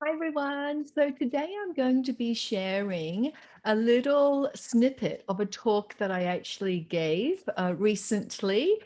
Hi everyone. So today I'm going to be sharing a little snippet of a talk that I actually gave recently.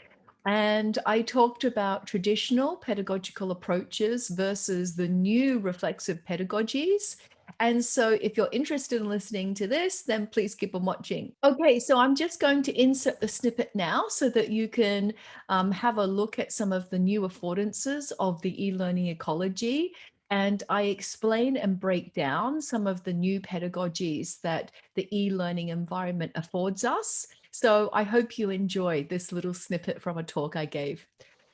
And I talked about traditional pedagogical approaches versus the new reflexive pedagogies. And so if you're interested in listening to this, then please keep on watching. Okay, so I'm just going to insert the snippet now so that you can have a look at some of the new affordances of the e-learning ecology, and I explain and break down some of the new pedagogies that the e-learning environment affords us. So I hope you enjoy this little snippet from a talk I gave.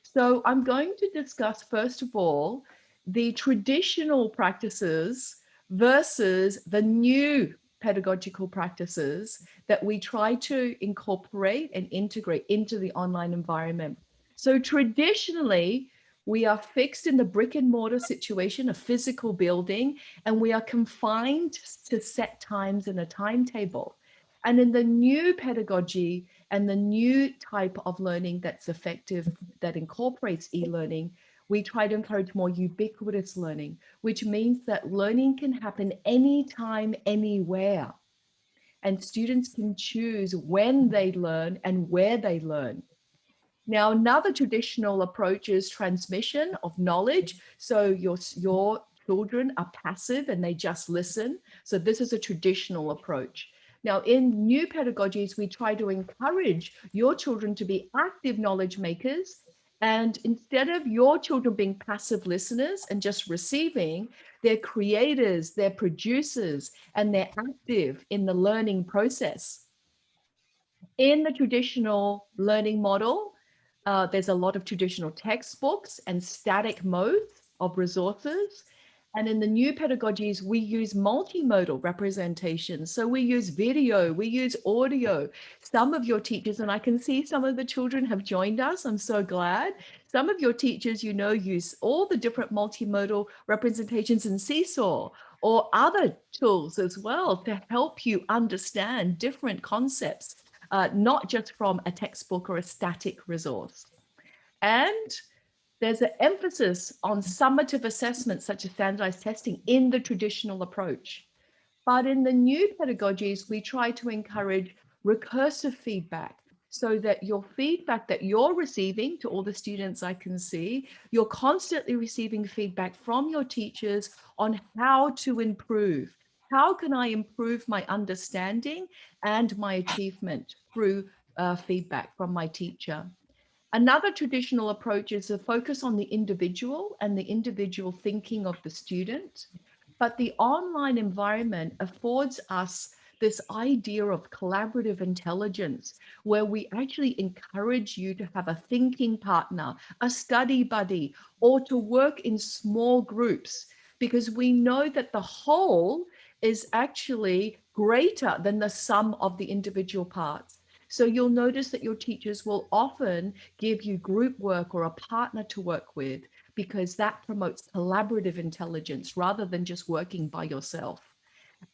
So I'm going to discuss, first of all, the traditional practices versus the new pedagogical practices that we try to incorporate and integrate into the online environment. So traditionally, we are fixed in the brick and mortar situation, a physical building, and we are confined to set times and a timetable. And in the new pedagogy and the new type of learning that's effective, that incorporates e-learning, we try to encourage more ubiquitous learning, which means that learning can happen anytime, anywhere. And students can choose when they learn and where they learn. Now, another traditional approach is transmission of knowledge. So your children are passive and they just listen. So this is a traditional approach. Now, in new pedagogies, we try to encourage your children to be active knowledge makers. And instead of your children being passive listeners and just receiving, they're creators, they're producers, and they're active in the learning process. In the traditional learning model, there's a lot of traditional textbooks and static modes of resources. And in the new pedagogies, we use multimodal representation. So we use video, we use audio. Some of your teachers, and I can see some of the children have joined us. I'm so glad. Some of your teachers, use all the different multimodal representations in Seesaw or other tools as well to help you understand different concepts, not just from a textbook or a static resource. And there's an emphasis on summative assessments such as standardized testing in the traditional approach. But in the new pedagogies, we try to encourage recursive feedback so that your feedback that you're receiving, to all the students I can see, you're constantly receiving feedback from your teachers on how to improve. How can I improve my understanding and my achievement through feedback from my teacher? Another traditional approach is a focus on the individual and the individual thinking of the student. But the online environment affords us this idea of collaborative intelligence, where we actually encourage you to have a thinking partner, a study buddy, or to work in small groups, because we know that the whole is actually greater than the sum of the individual parts. So you'll notice that your teachers will often give you group work or a partner to work with, because that promotes collaborative intelligence rather than just working by yourself.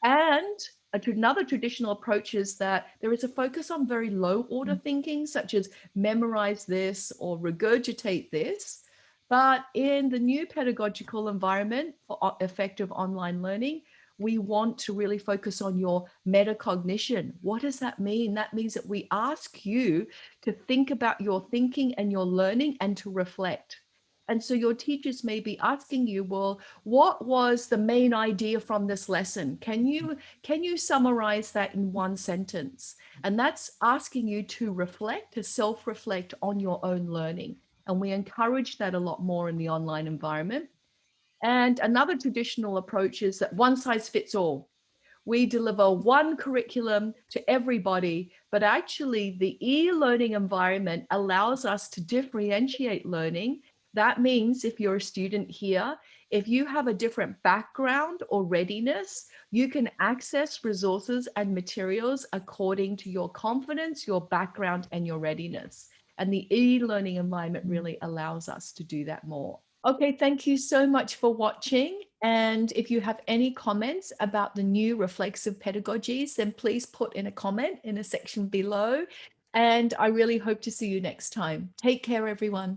And another traditional approach is that there is a focus on very low order thinking, such as memorize this or regurgitate this. But in the new pedagogical environment for effective online learning, we want to really focus on your metacognition. What does that mean? That means that we ask you to think about your thinking and your learning and to reflect. And so your teachers may be asking you, well, what was the main idea from this lesson? Can you summarize that in one sentence? And that's asking you to reflect, to self-reflect on your own learning. And we encourage that a lot more in the online environment. And another traditional approach is that one size fits all. We deliver one curriculum to everybody, but actually the e-learning environment allows us to differentiate learning. That means if you're a student here, if you have a different background or readiness, you can access resources and materials according to your confidence, your background, and your readiness. And the e-learning environment really allows us to do that more. Okay, thank you so much for watching. And if you have any comments about the new reflexive pedagogies, then please put in a comment in a section below. And I really hope to see you next time. Take care, everyone.